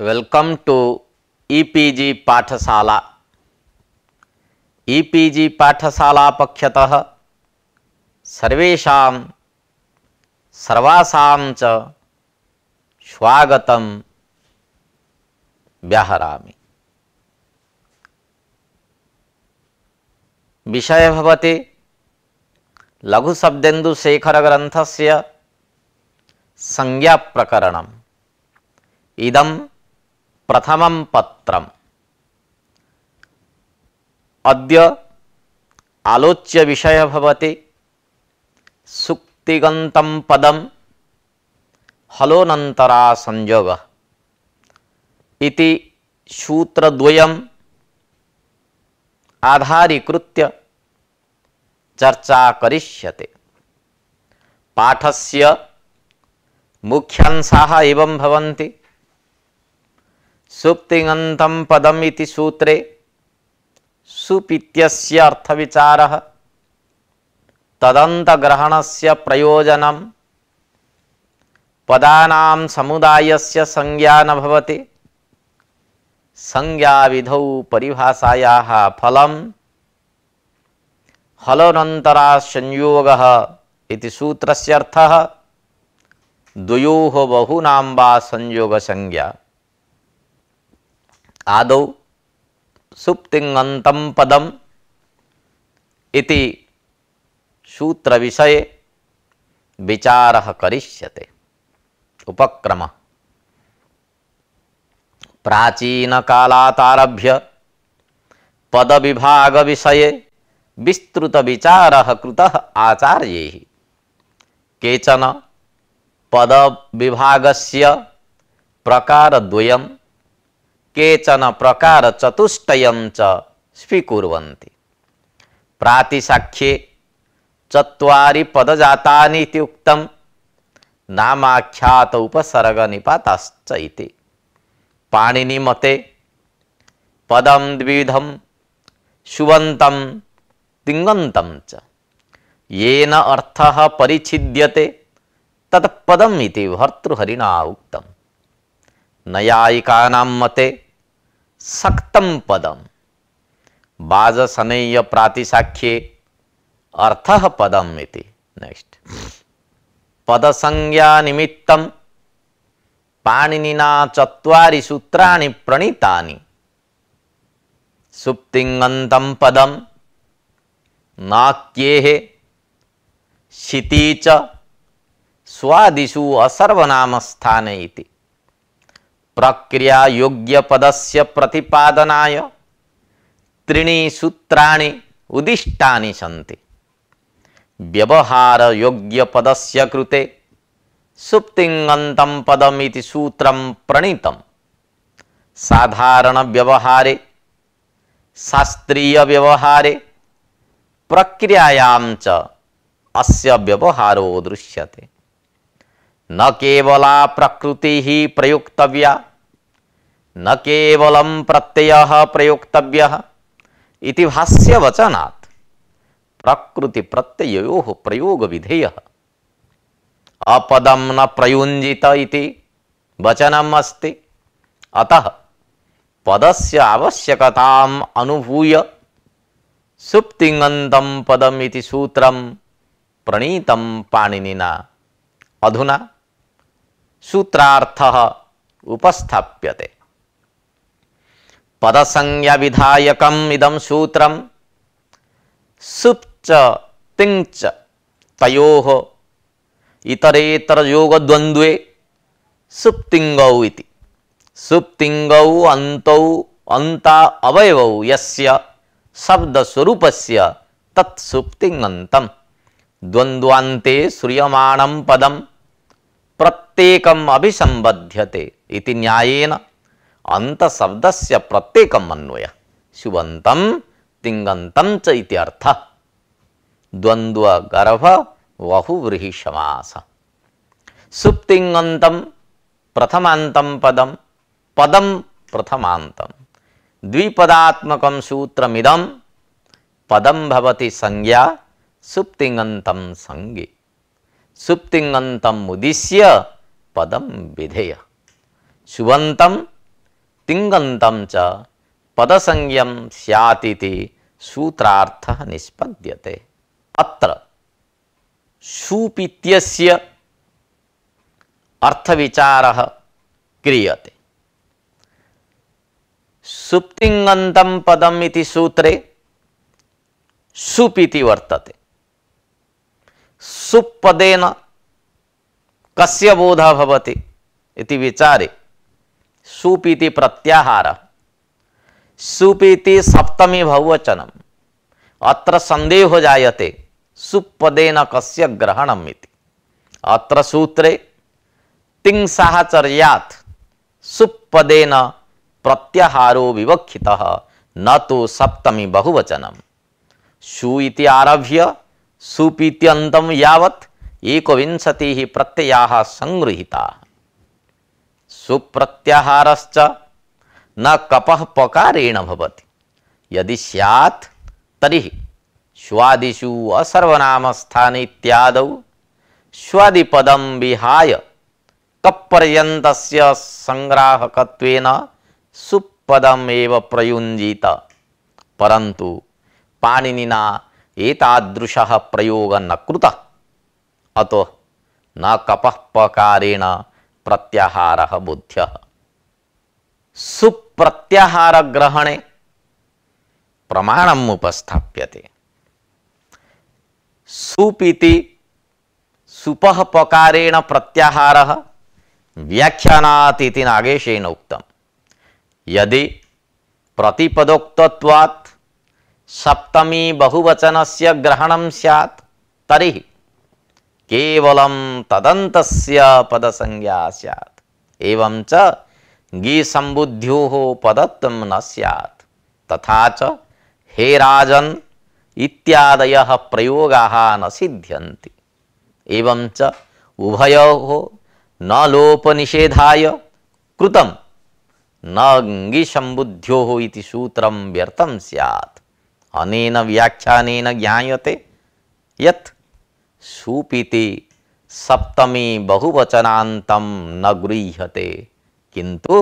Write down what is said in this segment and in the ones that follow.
Welcome to e-PG पाठशाला। E-PG पाठशाला पक्षतः सर्वेषां सर्वासां च स्वागतं व्याहरामि। विषय भवति लघुशब्देन्दुशेखर ग्रन्थस्य संज्ञा प्रकरणम्। इदं प्रथमं पत्रम्। अद्य आलोच्य विषय भवति सुक्तिगन्तं पदं हलोनन्तरा संयोगः इति सूत्रद्वयम् आधारीकृत्य चर्चा करिष्यते। पाठस्य मुख्यांशाः एवं भवन्ति। सुप्तिङन्तं पदम् इति सूत्रे सुप् इत्यस्य अर्थविचारः, तदन्तग्रहणस्य प्रयोजनं, पदानां समुदायस्य संज्ञा न भवति, संज्ञाविधौ परिभाषायाः फलं, हलोनन्तरा संयोगः इति सूत्रस्य अर्थः, द्वयोः बहूनां वा संयोगसंज्ञा। आदौ सुप्तिङन्तं पदम् इति सूत्रविषये विचारः करिष्यते। उपक्रमः: प्राचीनकालात् आरभ्य पदविभागविषये विस्तृतविचारः कृतः आचार्यैः। केचन पदविभागस्य प्रकारद्वयं, केचन प्रकारचतुष्टयं च स्वीकुर्वन्ति। प्रातिशाख्ये चत्वारि पदजातानि इति उक्तं, नामाख्यात उपसर्गनिपाताश्च इति। पाणिनिमते पदं द्विविधं, सुबन्तं तिङन्तं च। येन अर्थः परिच्छिद्यते तत् पदम् इति भर्तृहरिणा उक्तम्। नैयायिकानां मते सक्तं पदम्। वाजसनेय्य प्रातिशाख्ये अर्थः पदम् इति। नेक्स्ट, पदसंज्ञा निमित्तं पाणिनिना चत्वारि सूत्राणि प्रणीतानि। सुप्तिङन्तं पदं नाक्येः शिति च स्वादिषु असर्वनामस्थाने इति। प्रक्रिया योग्य पदस्य प्रतिपादनाय त्रीणि सूत्राणि उदिष्टानि सन्ति। व्यवहार योग्य पदस्य कृते सुप्तिङन्तं पदम् इति सूत्रं प्रणीतम्। साधारण व्यवहारे, शास्त्रीय व्यवहारे, प्रक्रियायां च अस्य व्यवहारो दृश्यते। न केवला प्रकृतिः प्रयोक्तव्या, न केवलं प्रत्ययः प्रयोक्तव्यः इति भाष्यवचनात् प्रकृति प्रत्ययोः प्रयोग विधेयः। अपदं न प्रयुञ्जित इति वचनम् अस्ति। अतः पदस्य आवश्यकताम् अनुभूय सुप्तिङन्तं पदम् इति सूत्रं प्रणीतं पाणिनिना। अधुना सूत्रार्थः उपस्थाप्यते। पदसंज्ञा विधायकम् इदं सूत्रं सुप् च तिङ् च तयोः इतरेतरयोगद्वन्द्वे सुप्तिङौ इति। सुप्तिङौ अन्तौ अन्ता अवयवौ यस्य शब्दस्वरूपस्य तत् सुप्तिङन्तं। द्वन्द्वान्ते श्रूयमाणं पदं प्रत्येकम् अभिसंबध्यते इति न्यायेन अन्तशब्दस्य प्रत्येकम् अन्वयः। सुबन्तं तिङन्तं च इति अर्थः। द्वन्द्वगर्भ बहुव्रीहि समासः। सुप्तिङन्तं प्रथमान्तं पदं, पदं प्रथमान्तं। द्विपदात्मकं सूत्रमिदं। पदं भवति संज्ञा, सुप्तिङन्तं संज्ञे। सुप्तिङन्तम् उद्दिश्य पदं विधेय। सुबन्तं तिङन्तं च पदसंज्ञं स्यातिति सूत्रार्थः निष्पद्यते। अत्र सुप् इत्यस्य अर्थविचारः क्रियते। सुप्तिङन्तं पदम् इति सूत्रे सुप् इति वर्तते। सुप् पदेन कस्य बोधः भवति इति विचारे सुप् इति प्रत्याहारः। सुप् इति सप्तमी बहुवचनम्। अत्र संदेहो जायते सुप् पदेन कस्य ग्रहणम् इति। अत्र सूत्रे तिङ् साहचर्यात् सुप् पदेन प्रत्याहारो विवक्षितः, न तो सप्तमी बहुवचनम्। सु इति आरभ्य सुप् इत्यन्तं यावत् 21 प्रत्ययाः संगृहीताः। सुप् प्रत्याहारश्च न कपः पकारेण भवति। यदि स्यात् तर्हि स्वादिषु असर्वनामस्थाने इत्यादौ स्वादिपदं विहाय कप्पर्यन्तस्य संग्राहकत्वेन सुप् पदमेव प्रयुञ्जीत। परन्तु पाणिनिना एतादृशः प्रयोगः न कृतः। अतो न कपः पकारेण प्रत्याहारः बोध्यः। सुप् प्रत्याहार ग्रहणे प्रमाणम् उपस्थाप्यते। सुप् इति सुपः पकारेण प्रत्याहारः व्याख्यानात् इति नागेशेन उक्तम्। यदि प्रतिपदोक्तत्वात् सप्तमी बहुवचनस्य ग्रहणं स्यात् तर्हि केवलं तदन्तस्य पदसंज्ञा स्यात्। एवं च ङि सम्बुद्ध्योः पदत्वं न स्यात्। तथा च हे राजन् इत्यादयः प्रयोगाः न सिद्ध्यन्ति। एवं च उभयोः न लोपनिषेधाय कृतं न ङि सम्बुद्ध्योः इति सूत्रं व्यर्थं स्यात्। अनेन व्याख्यानेन ज्ञायते यत् सुप् इति सप्तमी बहुवचनान्तं न गृह्यते, किन्तु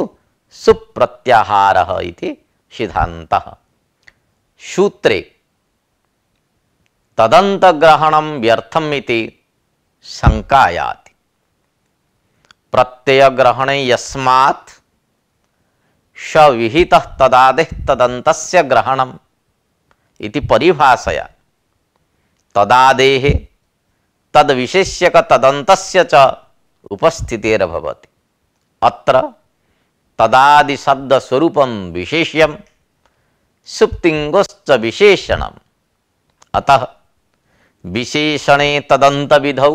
सुप् प्रत्याहारः इति सिद्धान्तः। सूत्रे तदन्तग्रहणं व्यर्थम् इति शङ्कायाति। प्रत्ययग्रहणे यस्मात् स विहितः तदादेः तदन्तस्य ग्रहणम् इति परिभाषया तदादेः तद्विशेष्यक तदन्तस्य च उपस्थितिर्भवति। अत्र तदादि शब्द स्वरूपं विशेष्यं सुप्तिङ्गश्च विशेषणम्। अतः विशेषणे तदन्त विधौ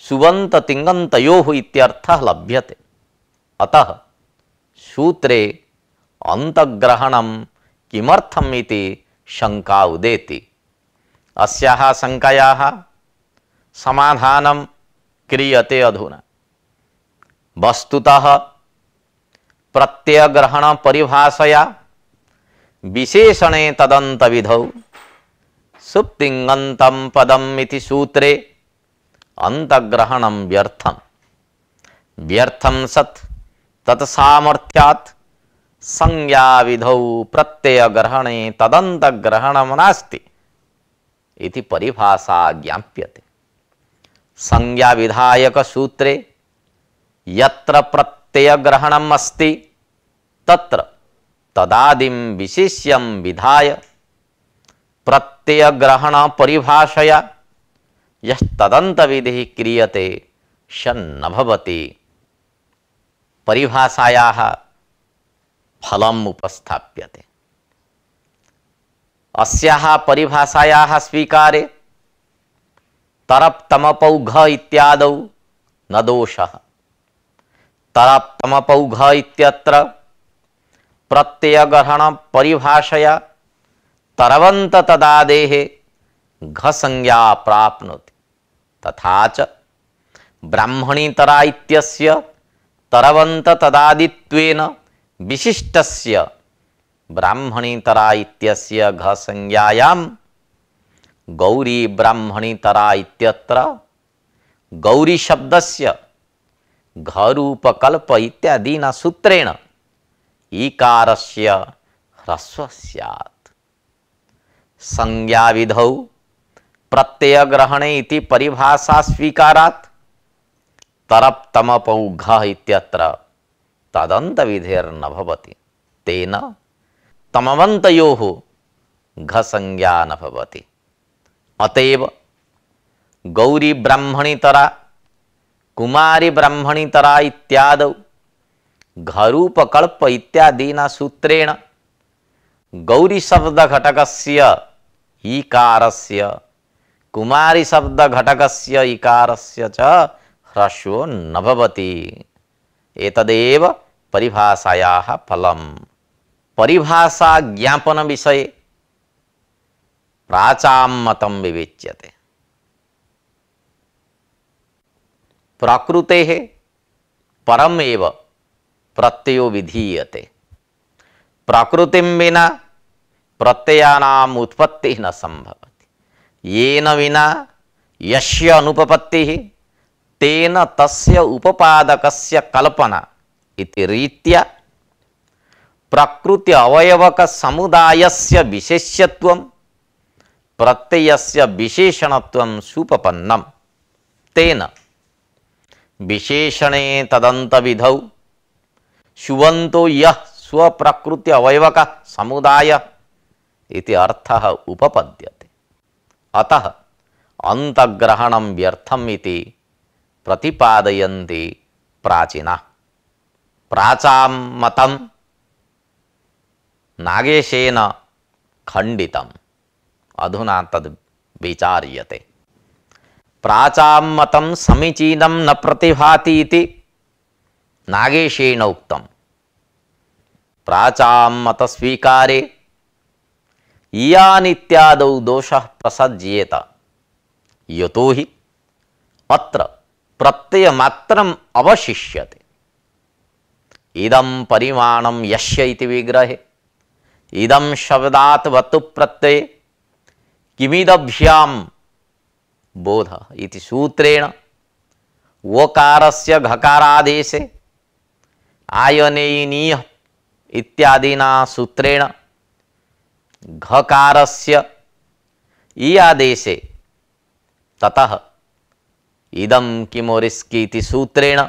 सुबन्त तिङन्तयोः इत्यर्थः लभ्यते। अतः सूत्रे अंतग्रहणं किमर्थम् इति शंका उदेति। अस्याः शंकायाः समाधानं क्रियते अधुना। वस्तुतः प्रत्ययग्रहण परिभाषया विशेषणे तदन्त विधौ सुप्तिङन्तं पदम् इति सूत्रे अंतग्रहणं व्यर्थम्। व्यर्थं सत् तत्सामर्थ्यात् संज्ञा विधौ प्रत्ययग्रहणे तदन्तग्रहणं नास्ति इति परिभाषा ज्ञाप्यते। संज्ञा विधायक सूत्रे यत्र प्रत्ययग्रहणम् अस्ति तत्र तदादिं विशेष्यं विधाय प्रत्ययग्रहण परिभाषया यः तदन्त विधिः क्रियते स न भवति। परिभाषायाः फलम् उपस्थाप्यते। अस्याः परिभाषायाः स्वीकारे तरप् तमपौघ इत्यादौ न दोषः। तरप् तमपौघ इत्यत्र प्रत्ययग्रहण परिभाषया तरवन्त तदादेः घ संज्ञा प्राप्नोति। तथा च ब्राह्मणी तरा इत्यस्य तरवन्त तदादित्वेन विशिष्टस्य ब्राह्मणी तरा इत्यस्य घ संज्ञायां गौरी ब्राह्मणी तरा इत्यत्र गौरी शब्दस्य घ रूप कल्प इत्यादिना सूत्रेण ईकारस्य ह्रस्व स्यात्। संज्ञाविधौ प्रत्ययग्रहणे इति परिभाषा स्वीकारात् तरप्तमपौ घ इत्यत्र तदन्त विधेर्न भवति, तेन तमवन्तयोः घ संज्ञा न भवति। अतएव गौरी ब्राह्मणीतरा कुमारी ब्राह्मणीतरा इत्यादौ घरूपकल्प इत्यादीना सूत्रेण गौरी शब्द घटकस्य ईकारस्य कुमारी शब्द घटकस्य ईकारस्य च ह्रस्वो न भवति। एतदेव परिभाषायाः फलम्। परिभाषा ज्ञापन विषये प्राचां मतं विवेच्यते। प्रकृतेः परमेव प्रत्ययो विधीयते। प्रकृतिं विना प्रत्ययानाम् उत्पत्तिः न संभवति। येन विना यस्य अनुपपत्तिः तेन तस्य उपपादकस्य कल्पना इति रीत्या प्रकृति अवयवक समुदायस्य विशेष्यत्वं प्रत्ययस्य विशेषणत्वं सुपपन्नम्। तेन विशेषणे तदन्त विधौ शुवन्तो यः स्वप्रकृति अवयवक समुदाय इति अर्थः उपपद्यते। अतः अंतग्रहणं व्यर्थम् इति प्रतिपादयन्ति प्राचीनाः। प्राचां मतं नागेशेन खण्डितम्। अधुना तद् विचार्यते। प्राचां मतं समीचीनं न प्रतिभाति इति नागेशेन उक्तम्। प्राचां मत स्वीकारे इयान् इत्यादौ दोषः प्रसज्येत। यतो हि अत्र प्रत्ययमात्रम् अवशिष्यते। इदं परिमाणं यस्य इति विग्रहे इदं शब्दात् वतु प्रत्यये किमिदभ्यां बोधः इति सूत्रेण वकारस्य घकारादेशे आयनेयनीयः इत्यादिना सूत्रेण घकारस्य इ आदेशे ततः इदं किमोरिस्कि इति सूत्रेण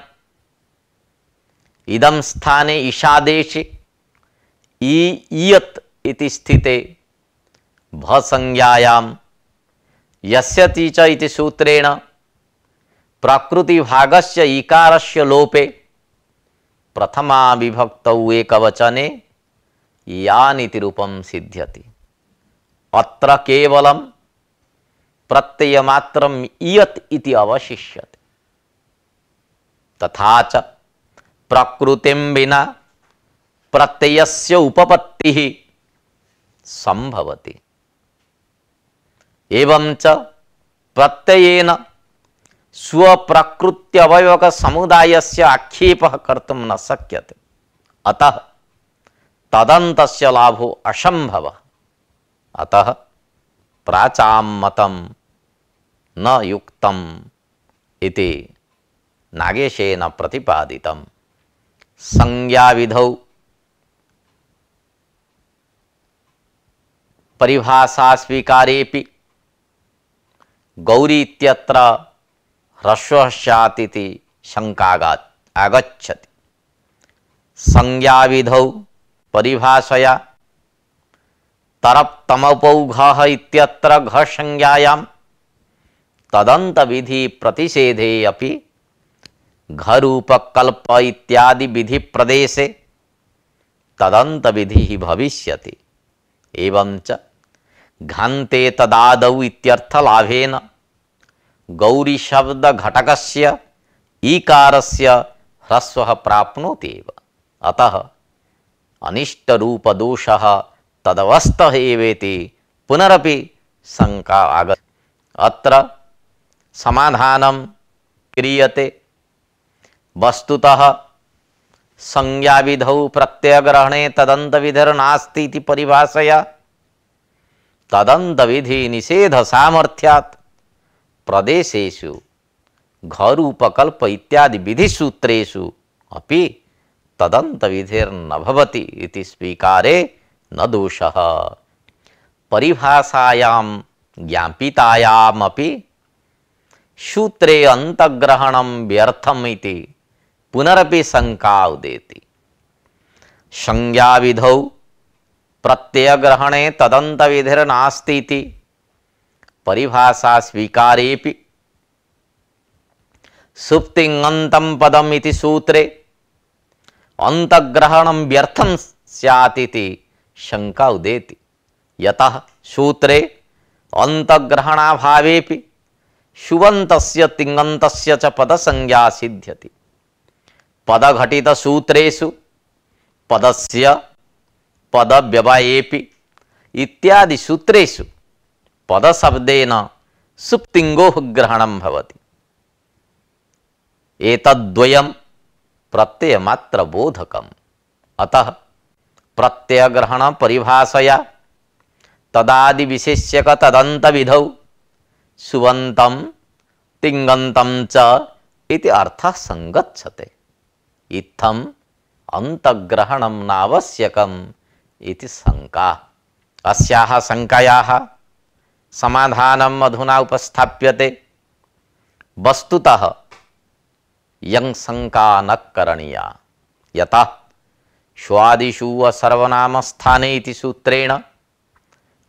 इदं स्थाने ईशादेशे इयत् इति स्थिते भ संज्ञायां यस्यति च इति सूत्रेण प्रकृतिभागस्य ईकारस्य लोपे प्रथमा विभक्तौ एकवचने यान् इति रूपं सिद्ध्यति। अत्र केवलं प्रत्ययमात्रम् इयत् इति अवशिष्यते। तथा च प्रकृतिं विना प्रत्ययस्य उपपत्तिः संभवति। एवं च प्रत्ययेन स्वप्रकृत्यवयवक समुदायस्य आक्षेपः कर्तुं न शक्यते। अतः तदन्तस्य लाभो असंभवः। अतः प्राचां मतं न युक्तम् इति नागेशेन प्रतिपादितम्। संज्ञाविधौ परिभाषा स्वीकारेपि गौरी इत्यत्र ह्रस्वः स्यात् इति शंका आगच्छति। संज्ञाविधौ परिभाषया तरप्तमपौ घः इत्यत्र घ संज्ञायां तदन्त विधि प्रतिषेधे अपि घरूपकल्प इत्यादि विधि प्रदेशे तदन्त विधि भविष्यति। एवं च घन्ते तदादौ इत्यर्थ लाभेन गौरी शब्द घटकस्य ईकारस्य ह्रस्वः प्राप्नोति एव। अतः अनिष्ट रूप दोषः तदवस्थः एवेति पुनरपि शंका आगच्छति। अत्र समाधानं क्रियते। वस्तुतः संज्ञाविधौ प्रत्ययग्रहणे तदन्त विधिर्नास्ति इति परिभाषया तदन्त विधि निषेध सामर्थ्यात् प्रदेशेषु घरूपकल्प इत्यादि विधि सूत्रेषु अपि तदंत विधिर्न भवति इति स्वीकारे न दोषः। परिभाषायां ज्ञापितायामपि सूत्रे अंतग्रहणं व्यर्थम् इति पुनरपि शंका उदेति। संज्ञा विधौ प्रत्ययग्रहणे तदंत विधिर्नास्ति इति परिभाषा स्वीकारेपि सुप्तिङन्तं पदम् इति सूत्रे अंतग्रहणं व्यर्थं स्यात् इति शंका उदेति। यतः सूत्रे अंतग्रहणाभावेपि शुबन्तस्य तिङन्तस्य च पदसंज्ञा सिद्ध्यति। पदघटित सूत्रेषु पदस्य पदव्यवयेपि इत्यादि सूत्रेषु पदशब्देन सुप्तिङ्गोः ग्रहणं भवति। एतद्द्वयं प्रत्ययमात्र बोधकम्। अतः प्रत्ययग्रहण परिभाषया तदादि विशेष्यक तदंत विधौ सुबन्तं तिङन्तं च इति अर्थः संगच्छते। इत्थम् अंतग्रहणं नावश्यकम् इति शंका। अस्याः शंकायाः समाधानम् अधुना उपस्थाप्यते। वस्तुतः यं शंका न करणीया। यतः श्वादिषु सर्वनामस्थाने इति सूत्रेण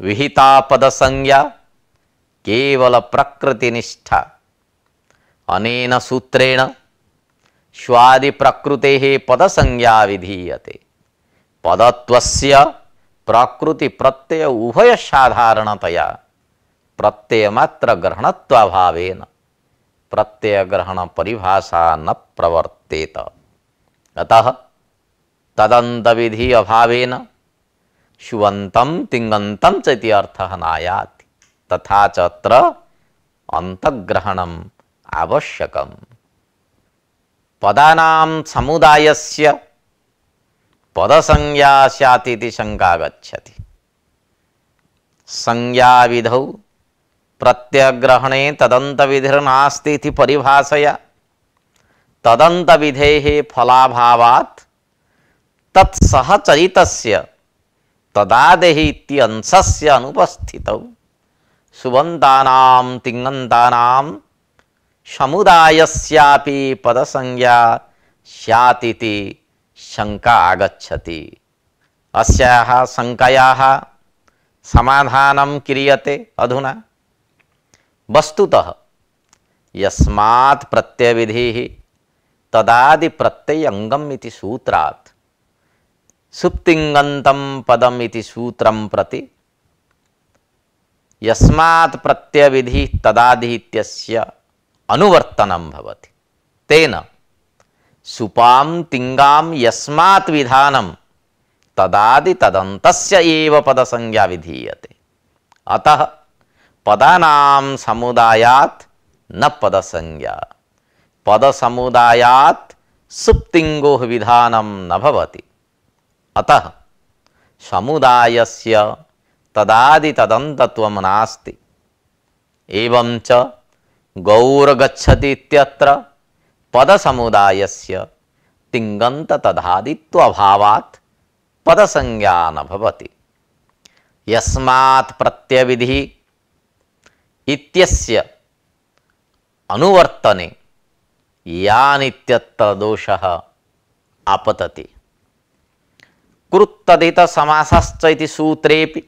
विहिता पदसंज्ञा केवल प्रकृतिनिष्ठा। अनेन सूत्रेण श्वादि प्रकृतेः पदसंज्ञा विधीयते। पदत्वस्य प्रकृति प्रत्यय उभय साधारणतया प्रत्ययमात्र ग्रहणत्वाभावेन प्रत्यय ग्रहण परिभाषा न प्रवर्तेत। अतः तदंत विधि अभावेन शुबन्तं तिङन्तं च इति अर्थः नायाति। तथा च अत्र अंतग्रहणम् आवश्यकम्। पदानां समुदायस्य पदसंज्ञा स्यात् इति शंका गच्छति। संज्ञा विधौ प्रत्ययग्रहणे तदंत विधिर्नास्ति इति परिभाषया तदंत विधेः फलाभावात् तत्सहचरितस्य तदादेः इति अंशस्य अनुपस्थितौ सुबन्तानां तिङन्तानां समुदायस्यापि पदसंज्ञा स्यात् इति शंका आगच्छति। अस्याः शंकायाः समाधानं क्रियते अधुना। वस्तुतः यस्मात् प्रत्ययविधिः तदादि प्रत्ययंगम् इति सूत्रात् सुप्तिङन्तं पदम् इति सूत्रं प्रति यस्मात् प्रत्ययविधि तदादि इत्यस्य अनुवर्तनं भवति। तेन सुपां तिङ्गां यस्मात् विधानं तदादि तदन्तस्य एव पदसंज्ञा विधीयते। अतः पदानां समुदायात् न पदसंज्ञा। पदसमुदायात् सुप्तिङ्गोः विधानं न भवति। अतः समुदायस्य तदादि तदन्तत्वं नास्ति। एवं च गौर्गच्छति इत्यत्र पदसमुदायस्य तिङन्त तदादित्वाभावात् पदसंज्ञा न भवति। यस्मात् प्रत्ययविधि इत्यस्य अनुवर्तने यानित्यत्र दोषः आपतति। कृत्तदित समासश्च इति सूत्रेपि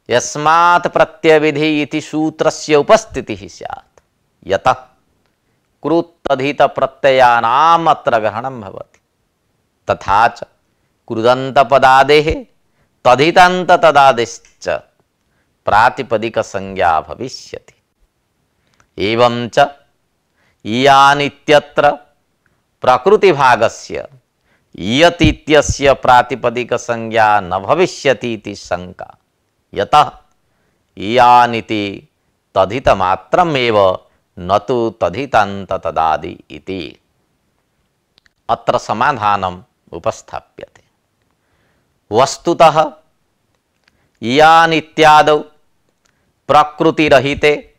यस्मात् प्रत्ययविधि इति सूत्रस्य उपस्थितिः स्यात्। यतः कृत्तधित प्रत्ययानाम् अत्र ग्रहणं भवति। तथा च कृदन्त पदादेः तदितान्त तदादिश्च प्रातिपदिक संज्ञा भविष्यति। एवं च इयानित्यत्र प्रकृतिभागस्य इयत् इत्यस्य प्रातिपदिक संज्ञा न भविष्यति इति शंका। यतः इयानिति तदितमात्रमेव न तु तदितान्त तदादि इति। अत्र समाधानम् उपस्थाप्यते। वस्तुतः इयानित्यादौ प्रकृतिरहिते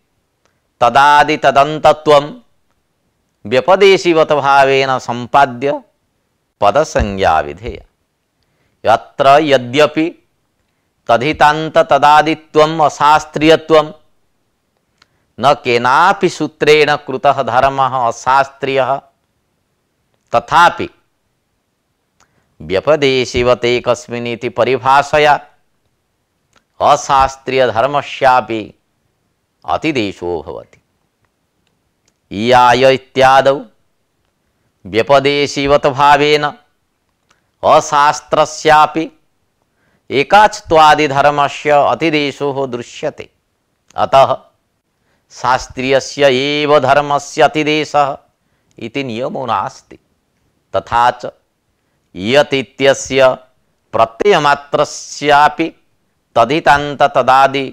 तदादि तदन्तत्वं व्यपदेशिवत भावेन संपाद्य पद संज्ञा विधेय। यत्र यद्यपि तदितांत तदादित्वम अशास्त्रीयत्वम न केनापि सूत्रेण कृतः धर्मः अशास्त्रीयः तथापि व्यपदेशिवते कस्मिनिति परिभाषया अशास्त्रीय धर्मस्यापि अतिदेशो भवति। इयाय इत्यादौ व्यपदेशिवत भावेन अशास्त्रस्यापि एकाच्त्वादि धर्मस्य अतिदेशो दृश्यते। अतः शास्त्रीयस्य एव धर्मस्य अतिदेशः इति नियमो नास्ति। तथा च यत् इत्यस्य प्रत्ययमात्रस्यापि तदितांत तदादि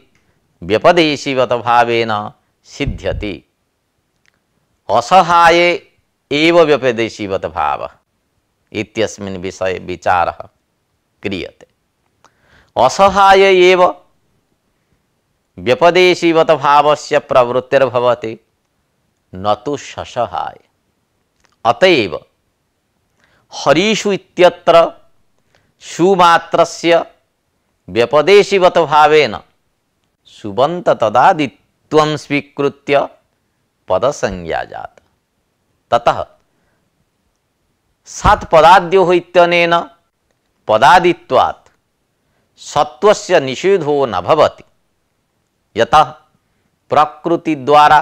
व्यपदेशिवत भावेन सिद्ध्यति। असहाये एव व्यपदेशिवत भावः इत्यस्मिन् विषये विचारः क्रियते। असहाय एव व्यपदेशिवत भावस्य प्रवृत्तिर्भवति न तु ससहाय। अतएव हरीषु इत्यत्र सुमात्रस्य व्यपदेशिवत भावेन सुबंत तदादित्वं स्वीकृत्य पद संज्ञा जाता। ततः सात पदाद्यो इत्यनेन पदादित्वात् सत्वस्य निषेधो न भवति। यतः प्रकृति द्वारा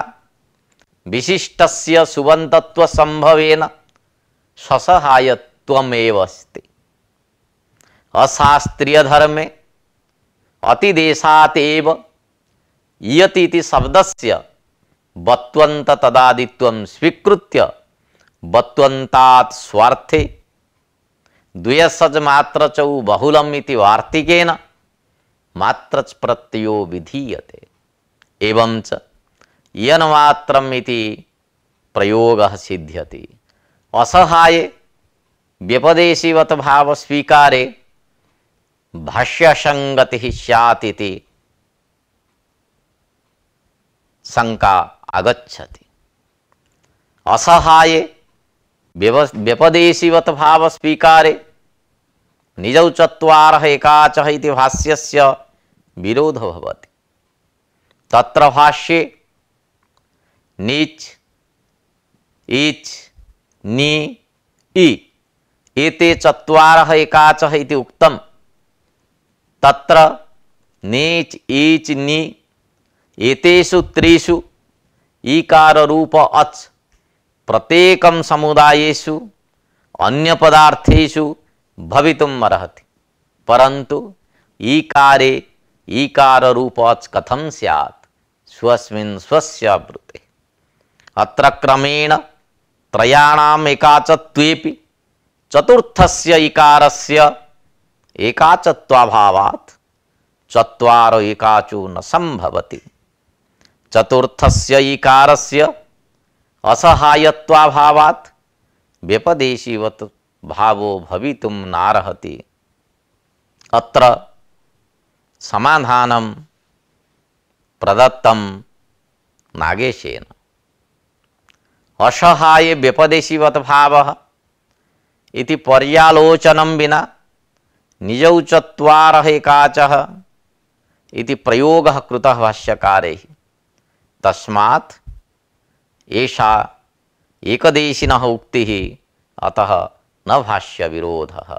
विशिष्टस्य सुबंतत्व संभवेन ससहायत्वमेव अस्ति। अशास्त्रीय धर्मे अतिदेशात् एव इयतीति शब्दस्य बत्वन्त तदादित्वं स्वीकृत्य बत्वन्तात् स्वार्थे द्वयसज मात्र चौ बहुलम इति वार्तिकेन मात्रच प्रत्ययो विधीयते। एवं च यन मात्रम इति प्रयोगः सिद्ध्यति। असहाये व्यपदेशिवत भाव स्वीकारे भाष्य संगति स्यात् इति शंका आगच्छति। असहाये व्यपदेशिवत भाव स्वीकारे निजौ चत्वारः एकाचः इति भाष्यस्य विरोधो भवति। तत्र भाष्ये नीच ईच नी इ एते चत्वारः एकाचः इति उक्तम्। तत्र नीच ईच नी एतेषु त्रिषु ईकार रूप अच प्रत्येकं समुदायेषु अन्य पदार्थेषु भवितुम् अर्हति। परन्तु ईकारे ईकार रूप अच कथं स्यात् स्वस्मिन् स्वस्य ब्रूते। अत्र क्रमेण त्रयाणाम् एकाचत्वेपि चतुर्थस्य इकारस्य एकाचत्वाभावात् चत्वारो एकाचो न संभवति। चतुर्थस्य इकारस्य असहायत्वाभावात् व्यपदेशिवत भावो भवितुं नार्हति। अत्र समाधानं प्रदत्तं नागेशेन। असहाय व्यपदेशिवत भावः इति पर्यालोचनं विना निजौ चत्वारः एकाचः इति प्रयोगः कृतः भाष्यकारैः। तस्मात् एषा एकदेशिनः उक्तिः, अतः न भाष्य विरोधः।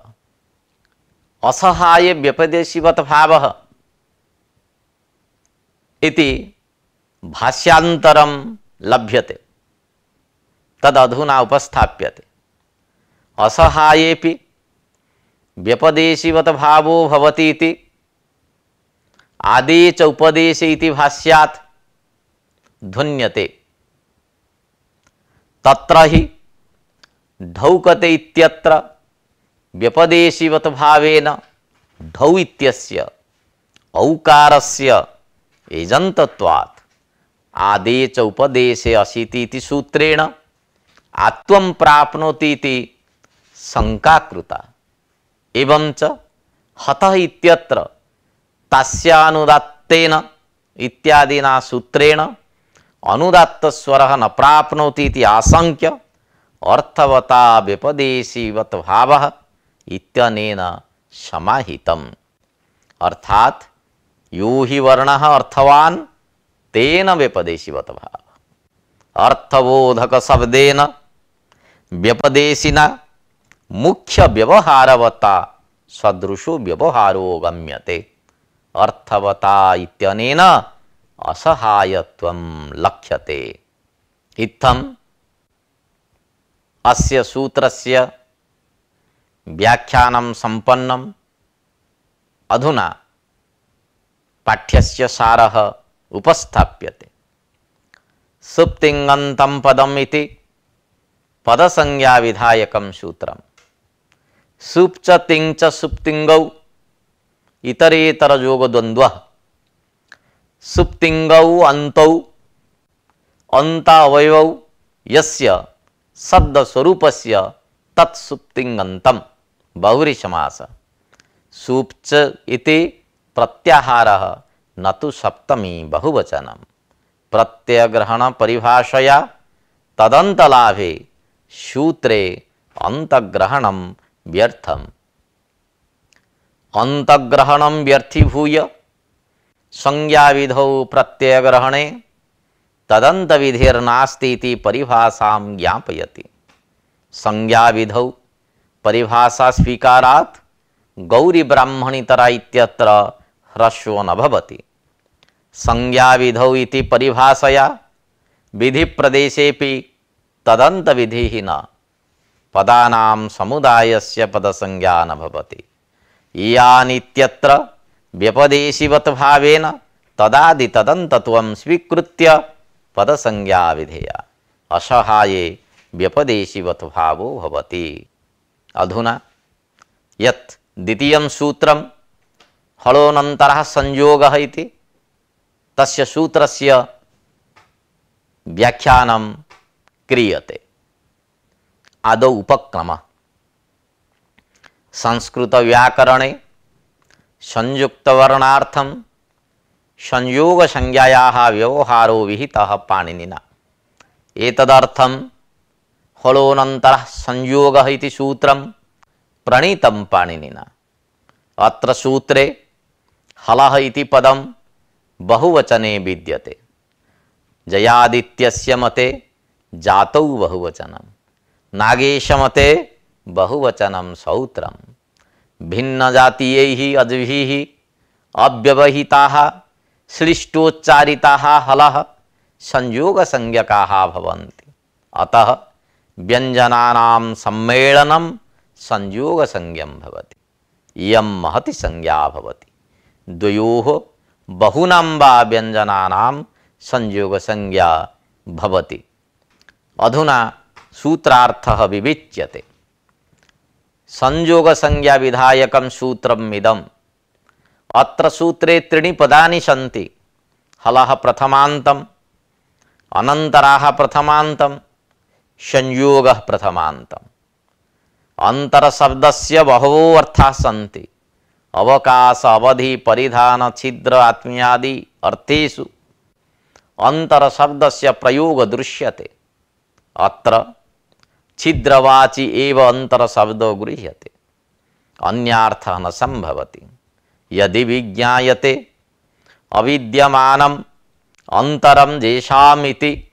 असहाय व्यपदेशिवत भावः इति भाष्यान्तरं लभ्यते, तदधुना उपस्थाप्यते। असहायेपि व्यपदेशिवत भावो भवति इति आदे च उपदेशे इति भाष्यात् ध्वन्यते। तत्र हि ढौकते इत्यत्र व्यपदेशिवत भावेन ढौ इत्यस्य औकारस्य एजन्तत्वात् आदे च उपदेशे असीति इति सूत्रेण आत्वं प्राप्नोति इति शंका कृता। एवं च हतः इत्यत्र तस्यानुदात्तेन इत्यादिना सूत्रेण अनुदात्त स्वरः न प्राप्नोति इति आशंक्य अर्थवता व्यपदेशीवत भावः इत्यनेन समाहितम्। अर्थात यो हि वर्णः अर्थवान तेन व्यपदेशीवत भाव। अर्थबोधक शब्देन व्यपदेशिना मुख्य व्यवहारवता सदृशो व्यवहारो गम्यते। अर्थवता इत्यनेन असहायत्वं लक्ष्यते। इत्थम् अस्य सूत्रस्य व्याख्यानं सम्पन्नम्। अधुना पाठ्यस्य सारः उपस्थाप्यते। सुप्तिङन्तं पदम् इति पदसंज्ञा विधायकं सूत्रम्। सुप् च तिङ च सुप्तिङ्गौ इतरेतर योगद्वन्द्वः। सुप्तिङ्गौ अन्तौ अन्त अवयवौ यस्य शब्दस्वरूपस्य तत्सुप्तिङन्तं बहुव्रीहि समासः। सुप् च इति प्रत्याहारः न तु सप्तमी बहुवचनं। प्रत्ययग्रहण परिभाषया तदन्तलाभे सूत्रे अंतग्रहणं व्यर्थम्। अंतग्रहणं व्यर्थीभूय संज्ञाविधौ प्रत्ययग्रहणे तदन्तविधिर्नास्ति इति परिभाषां ज्ञापयति। संज्ञाविधौ परिभाषा स्वीकारात् गौरी ब्राह्मणितरा इत्यत्र ह्रस्वो न भवति। संज्ञाविधौ इति परिभाषया विधिप्रदेशेपि तदन्तविधिः न पदानां समुदायस्य पदसंज्ञा न भवति। यानित्यत्र व्यपदेशिवत भावेन तदादि तदन्तत्वं स्वीकृत्य पदसंज्ञा विधेया असहाये व्यपदेशिवत भावो भवति। अधुना यत् द्वितीयं सूत्रं हलोऽनन्तरः संयोगः इति तस्य सूत्रस्य व्याख्यानं क्रियते। आदौ उपक्रमः। संस्कृत व्याकरणे संयुक्तवर्णार्थं संयोग संज्ञायाः व्यवहारो विहितः पाणिनिना। एतदर्थं हलोऽनन्तरः संयोगः इति सूत्रं प्रणीतं पाणिनिना। अत्र सूत्रे हलः इति पदं बहुवचने विद्यते। जयादित्यस्य मते जातौ बहुवचनं, नागेशमते बहुवचनं सौत्रं। भिन्नजातीयैः अद्भिः अव्यवहिताः श्लिष्टोच्चारिताः हलः संयोगसंज्ञकाः भवन्ति। अतः व्यञ्जनानां सम्मेलनं संयोगसंज्ञं भवति। इयं महती संज्ञा भवति। द्वयोः बहुनां वा व्यञ्जनानां संयोगसंज्ञा भवति। अधुना सूत्रार्थः विविच्यते। संयोगसंज्ञा विधायकं सूत्रम् इदम्। अत्र सूत्रे त्रीणि पदानि सन्ति। हलः प्रथमान्तम्, अनन्तराः प्रथमान्तम्, संयोगः प्रथमान्तम्। अंतरशब्दस्य बहवो अर्थाः सन्ति। अवकाश, अवधि, परिधान, छिद्र आत्मीयादि अर्थेषु अंतरशब्दस्य प्रयोग दृश्यते। अत्र छिद्रवाची एव अंतरशब्दो गृह्यते, अन्यार्थः न संभवति। यदि विज्ञायते अविद्यमानम् अंतरं येषामिति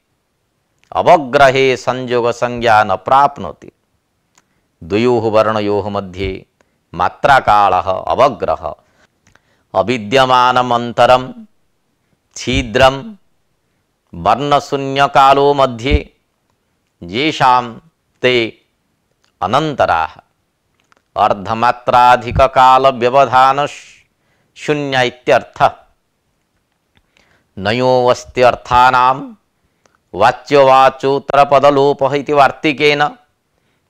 अवग्रहे संयोगसंज्ञा न प्राप्नोति। द्वयोः वर्णयोः मध्ये मात्राकालः अवग्रह। अविद्यमानम् अंतरं छिद्रं वर्णशून्यकालो मध्ये येषां ते अनन्तराः। अर्धमात्राधिककाल व्यवधान शून्य इत्यर्थः। नयोऽस्ति अर्थानां वाच्यवाचोत्तरपदलोपः इति वार्तिकेन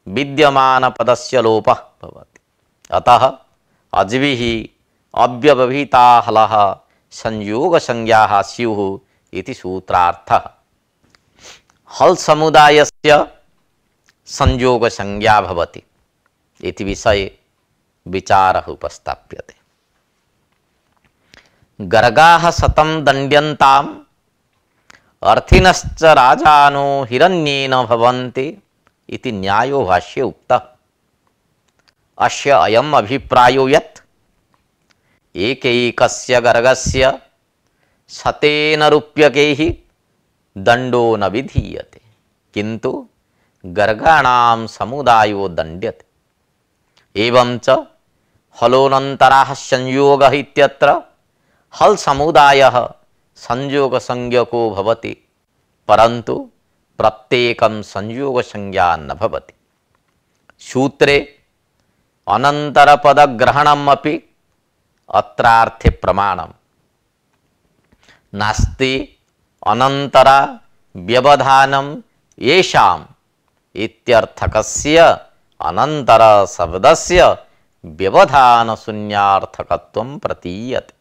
विद्यमान पदस्य लोपः भवति। अतः अज्भिः अव्यवहिता हलः संयोगसंज्ञाः स्युः इति सूत्रार्थः। हल समुदायस्य संयोगसंज्ञा भवति इति विषये विचारः उपस्थाप्यते। गर्गाः शतं दण्ड्यन्ताम् अर्थिनश्च राजानो हिरण्येन भवन्ति इति न्यायो भाष्ये उक्तः। अस्य अयम् अभिप्रायो यत् एकैकस्य गर्गस्य शतेन रूप्यकैः दण्डो न विधीयते, किन्तु गर्गाणां समुदायो दण्ड्यते। एवं च हलोनन्तरः संयोगः इत्यत्र हल समुदायः संयोगसंज्ञको भवति, परन्तु प्रत्येकं संयोगसंज्ञा न भवति। सूत्रे अनन्तरपदग्रहणम् अपि अत्रार्थे प्रमाणम्। नास्ति अनन्तरा व्यवधानं येषाम् इत्यर्थकस्य अनन्तर शब्दस्य व्यवधान शून्यार्थकत्वं प्रतीयते।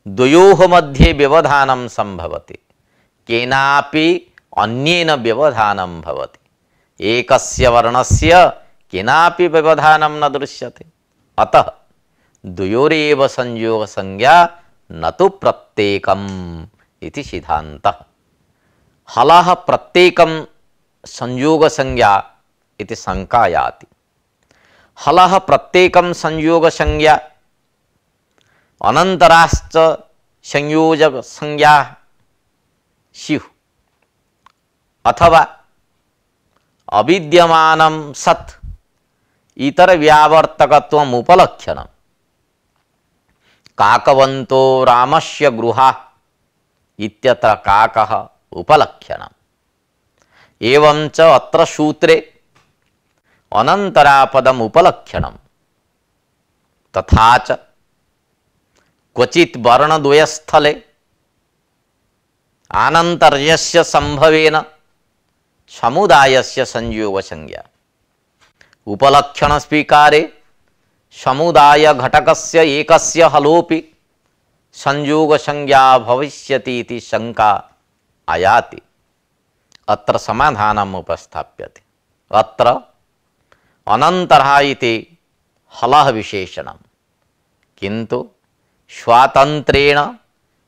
द्वयोः मध्ये व्यवधानं संभवति, केनापि अन्येन व्यवधानं भवति। एकस्य वर्णस्य केनापि व्यवधानं न दृश्यते। अतः द्वयोरेव संयोगसंज्ञा न तु प्रत्येकम् इति सिद्धान्तः। हलः प्रत्येकं संयोगसंज्ञा इति शंका याति। हलः प्रत्येकं संयोगसंज्ञा अनन्तराश्च संयोजकसंज्ञा स्युः, अथवा अविद्यमानं सत् इतर व्यावर्तकत्वम् उपलक्षणम्। काकवन्तो रामस्य गृहा इत्यत्र काकः उपलक्षणम्। एवं च अत्र सूत्रे अनन्तरापदम् उपलक्षणम्। तथा च क्वचित् वर्णद्वयस्थले आनन्तर्यस्य संभवेन समुदायस्य संयोगसंज्ञा। उपलक्षण स्वीकारे समुदाय घटकस्य एकस्य हलोपि संयोगसंज्ञा भविष्यति इति शंका आयाति। अत्र समाधानम् उपस्थाप्यते। अत्र अनन्तरः इति हलः विशेषणं, किन्तु स्वातन्त्र्येण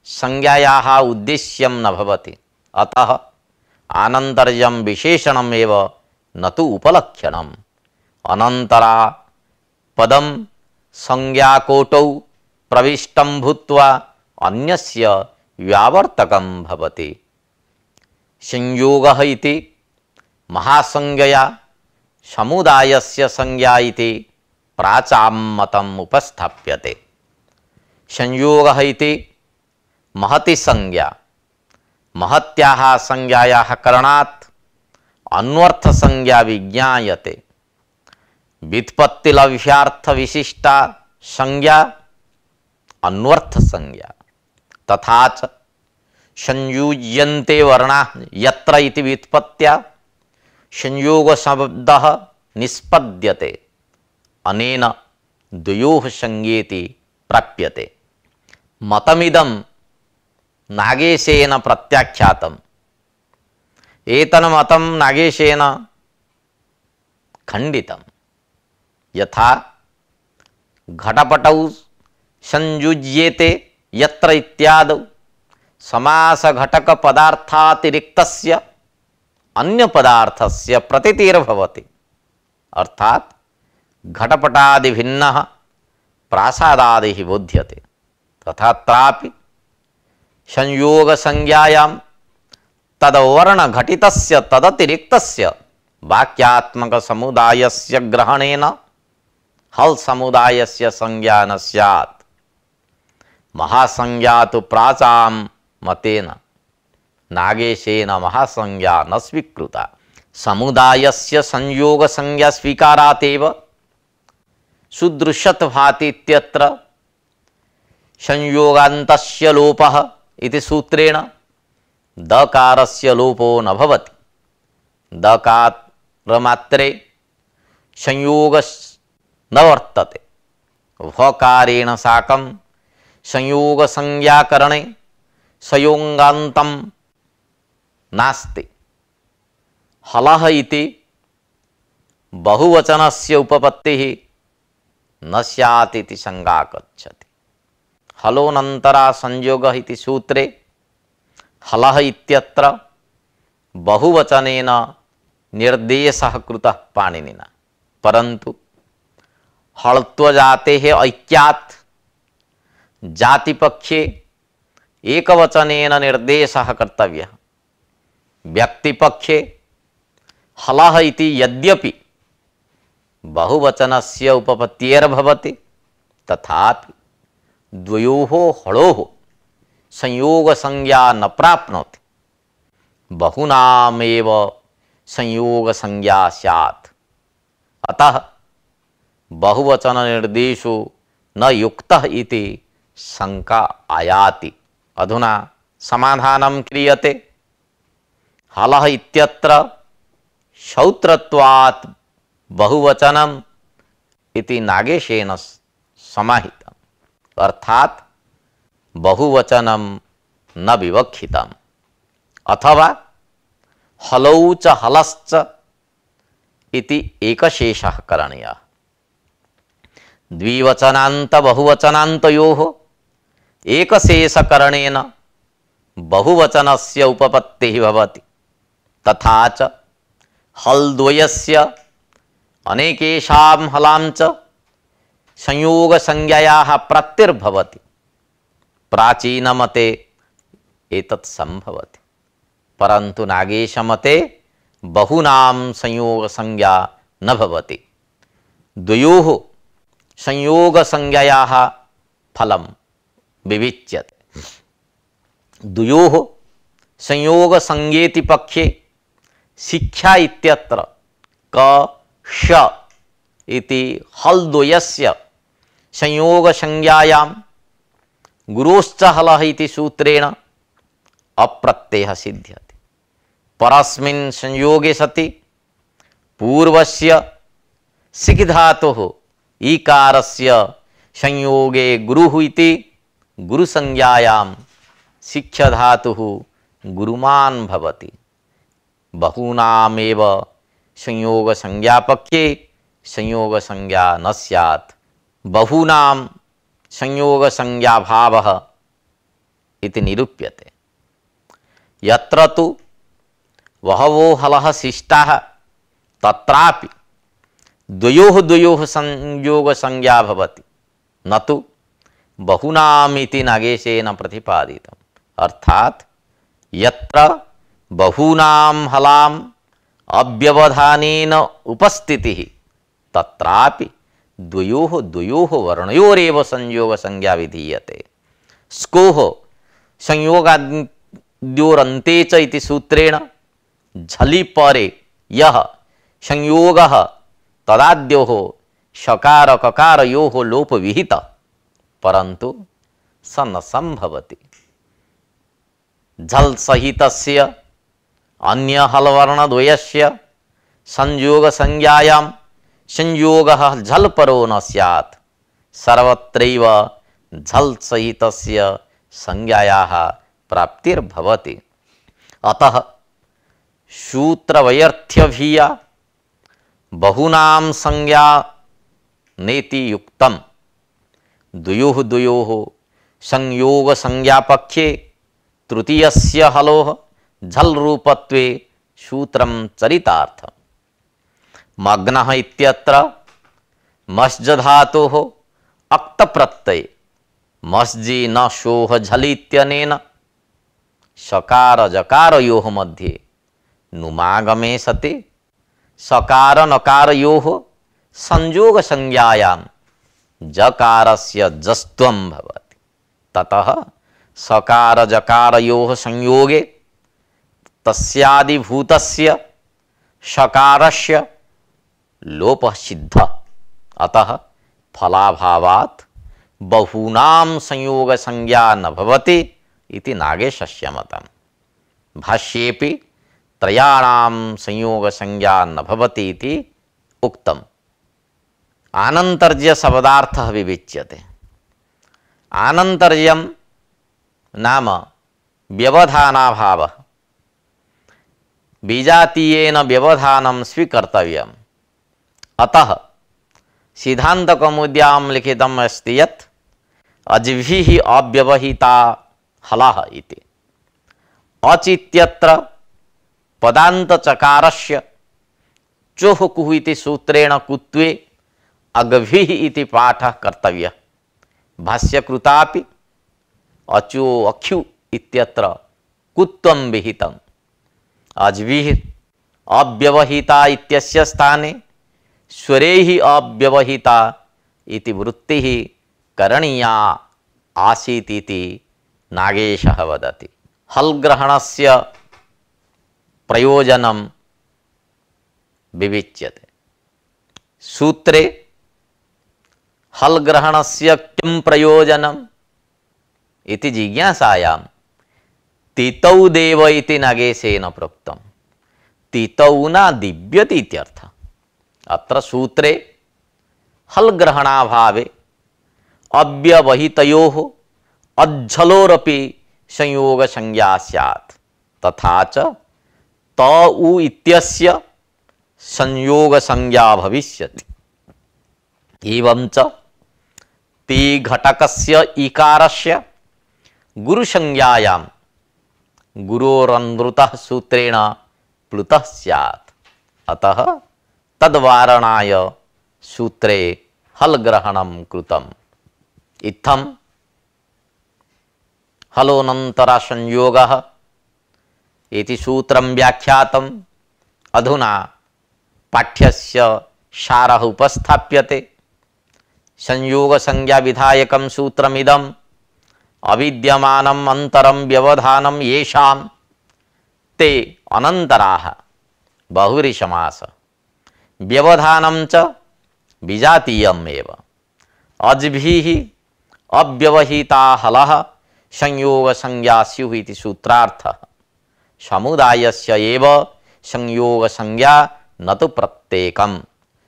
संज्ञायाः उद्देश्यं न भवति। अतः आनन्तर्यं विशेषणमेव न तु उपलक्षणम्। अनन्तरा पदं संज्ञाकोटौ प्रविष्टं भूत्वा अन्यस्य व्यावर्तकं भवति। संयोगः इति महासंज्ञया समुदायस्य संज्ञा इति प्राचाम्मतम् उपस्थाप्यते। संयोगः इति महति संज्ञा, महत्याः संज्ञायाः करणात् अन्वर्थ संज्ञा विज्ञायते। व्युत्पत्तिलभ्यार्थ विशिष्टा संज्ञा अन्वर्थ संज्ञा। तथा च संयुज्यन्ते वर्णाः यत्र इति व्युत्पत्त्या संयोग शब्दः निष्पद्यते। अनेन द्वयोः संज्ञेति प्राप्यते। मतमिदं नागेशेन प्रत्याख्यातम्। एतन्मतं नागेशेन खण्डितम्। यथा घटपटौ संयुज्येते यत्र इत्यादौ समास घटक पदार्थातिरिक्तस्य अन्य पदार्थस्य प्रतीतिर्भवति। अर्थात घटपटादि भिन्नः प्रासादादिः बोध्यते। तथात्रापि संयोग संज्ञायां तद्वर्ण घटितस्य तदतिरिक्तस्य वाक्यात्मक समुदायस्य ग्रहणेन हल समुदायस्य संज्ञा न स्यात्। महासंज्ञा तु प्राचां मतेन नागेशेन महासंज्ञा न स्वीकृता। समुदायस्य संयोग संज्ञा स्वीकारातेव सुदृश्यत भाति इत्यत्र संयोगान्तस्य लोपः इति सूत्रेण दकारस्य लोपो न भवति। दकारमात्रे संयोग न वर्तते। भकारेण साकं संयोग संज्ञाकरणे संयोगान्तं नास्ति। हलः इति बहुवचनस्य उपपत्तिः न स्यात् इति शंका गच्छति। हलोनन्तरा संयोगः इति सूत्रे हलः इत्यत्र बहुवचनेन निर्देशः कृतः पाणिनिना, परंतु हलत्व जाते ऐक्यात् जातिपक्षे एकवचनेन निर्देशः कर्तव्यः। व्यक्तिपक्षे हलः इति यद्यपि बहुवचनस्य उपपत्तिर्भवति, तथापि द्वयोः हलोः संयोगसंज्ञा न प्राप्नोति, बहुनामेव संयोगसंज्ञा स्यात्। अतः बहुवचन निर्देशो न युक्तः इति शंका आयाति। अधुना समाधानं क्रियते। हलः इत्यत्र श्रौत्रत्वात् बहुवचनम् इति नागेशेन समाहितम्, अर्थात बहुवचनं न विवक्षितम्। अथवा हलौ च हलश्च इति एकशेषः करणीयः। द्विवचनान्त बहुवचनान्तयोः एकशेषकरणेन बहुवचनस्य उपपत्तिः भवति। तथा च हलद्वयस्य अनेकेषां हलां च संयोगसंज्ञायाः प्रत्यर्भवति। प्राचीनमते एतत् संभवति, परन्तु नागेशमते बहूनां संयोगसंज्ञा न भवति। द्वयोः संयोगसंज्ञायाः फलं विविच्यते। द्वयोः संयोगसंज्ञेति पक्षे शिक्षा इत्यत्र क श इति हलद्वयस्य संयोगसंज्ञायां गुरोश्च हलः इति सूत्रेण अप्रत्ययः सिद्ध्यति। परस्मिन् संयोगे सति पूर्वस्य सिक् धातुः ईकारस्य संयोगे गुरुः इति गुरुसंज्ञायां सिक्ष धातुः गुरुमान् भवति। बहूनामेव संयोगसंज्ञापक्षे संयोगसंज्ञा न स्यात्, बहूनां संयोगसंज्ञाभावः इति निरूप्यते। यत्र तु बहवो हलः शिष्टाः तत्रापि द्वयोः संयोगसंज्ञा भवति, न तु बहूनामिति नागेशेन प्रतिपादितम्। अर्थात यत्र बहूनां हलाम् अव्यवधानेन उपस्थितिः तत्रापि द्वयोः वर्णयोरेव संयोगसंज्ञा विधीयते। स्कोः संयोगाद्योरन्ते च इति सूत्रेण झलि परे यः संयोगः तदाद्योः शकार ककारयोः लोपविहितः, परन्तु स न संभवति। झल सहितस्य अन्य हलवर्णद्वयस्य संयोगसंज्ञायां संयोगः झल परो न स्यात्। सर्वत्रैव झल सहितस्य संज्ञायाः प्राप्तिर्भवति। अतः सूत्रवैयर्थ्यभिया बहूनां संज्ञा नेति युक्तम्। द्वयोः संयोगसंज्ञापक्षे तृतीयस्य हलोः झल रूपत्वे सूत्रं चरितार्थम्। मग्नः इत्यत्र मस्ज धातोः अक्त प्रत्यये मस्जि न शोः झलि इत्यनेन सकार जकारयोः मध्ये नुमागमे सति सकार नकारयोः संयोगसंज्ञायां जकारस्य जस्त्वं भवति। ततः सकार जकारयोः संयोगे तस्यादिभूतस्य शकारस्य लोपः सिद्धः। अतः फलाभावात् बहूनां संयोगसंज्ञा न भवति इति नागेशस्य मतम्। भाष्येऽपि त्रयाणां संयोगसंज्ञा न भवति इति उक्तम्। आनन्तर्य शब्दार्थः विविच्यते। आनन्तर्यं नाम व्यवधानाभावः। विजातीयेन व्यवधानं स्वीकर्तव्यम्। अतः सिद्धान्तकौमुद्यां लिखितम् अस्ति यत् अज्भिः अव्यवहिता हलः इति। अच इत्यत्र पदान्तचकारस्य चोह कुः इति सूत्रेण कुत्वे अगभिः इति पाठः कर्तव्यः। भाष्यकृतापि अचो अख्यु इत्यत्र कुत्वं विहितम्। अज्भिः अव्यवहिता इत्यस्य स्थाने स्वरैः अव्यवहिता इति वृत्तिः करणीया आसीत् इति नागेशः वदति। हल्ग्रहणस्य प्रयोजनं विविच्यते। सूत्रे हल्ग्रहणस्य किं प्रयोजनम् इति जिज्ञासायां तितौ देव इति नागेशेन प्रोक्तम्। तितौ न दिव्यति इत्यर्थः। अत्र सूत्रे हल्ग्रहणाभावे अव्यवहितयोः अज्झलोरपि संयोगसंज्ञा स्यात्, तथा च त उ इत्यस्य संयोगसंज्ञा भविष्यति। एवं च ति घटकस्य इकारस्य गुरुसंज्ञायां गुरोरनृतः सूत्रेण प्लुतः स्यात्। अतः तद्वारणाय सूत्रे हल्ग्रहणं कृतम्। इत्थं हलोनन्तरा संयोगः इति सूत्रं व्याख्यातम्। अधुना पाठ्यस्य सारः उपस्थाप्यते। संयोगसंज्ञा विधायकं सूत्रमिदम् अविद्यमानम् अन्तरं व्यवधानं येषां ते अनन्तराः बहुव्रीहिसमास। व्यवधानं च विजातीयम् एव। अज्भिः अव्यवहिता हलः संयोगसंज्ञा स्युः इति सूत्रार्थः। समुदायस्य एव संयोगसंज्ञा न तु प्रत्येकं।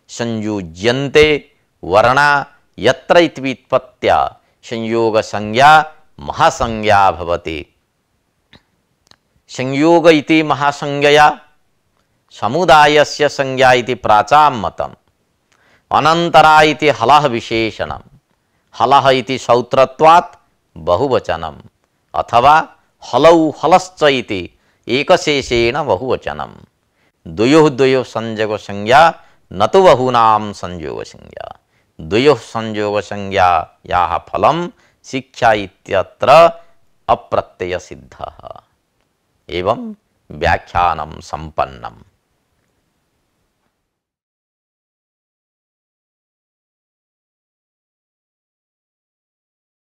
संयुज्यन्ते वर्णा यत्र इति व्युत्पत्त्या संयोगसंज्ञा महासंज्ञा भवति। संयोग इति महासंज्ञया समुदायस्य संज्ञा इति प्राचां मतम्। अनन्तरा इति हलः विशेषणम्। हलः इति सौत्रत्वात् बहुवचनम्, अथवा हलौ हलश्च इति एकशेषेण बहुवचनम्। द्वयोः द्वयोः संयोगसंज्ञा न तु बहूनां संयोगसंज्ञा। द्वयोः संयोगसंज्ञायाः फलं शिक्षा इत्यत्र अप्रत्ययसिद्धः। एवं व्याख्यानं सम्पन्नम्।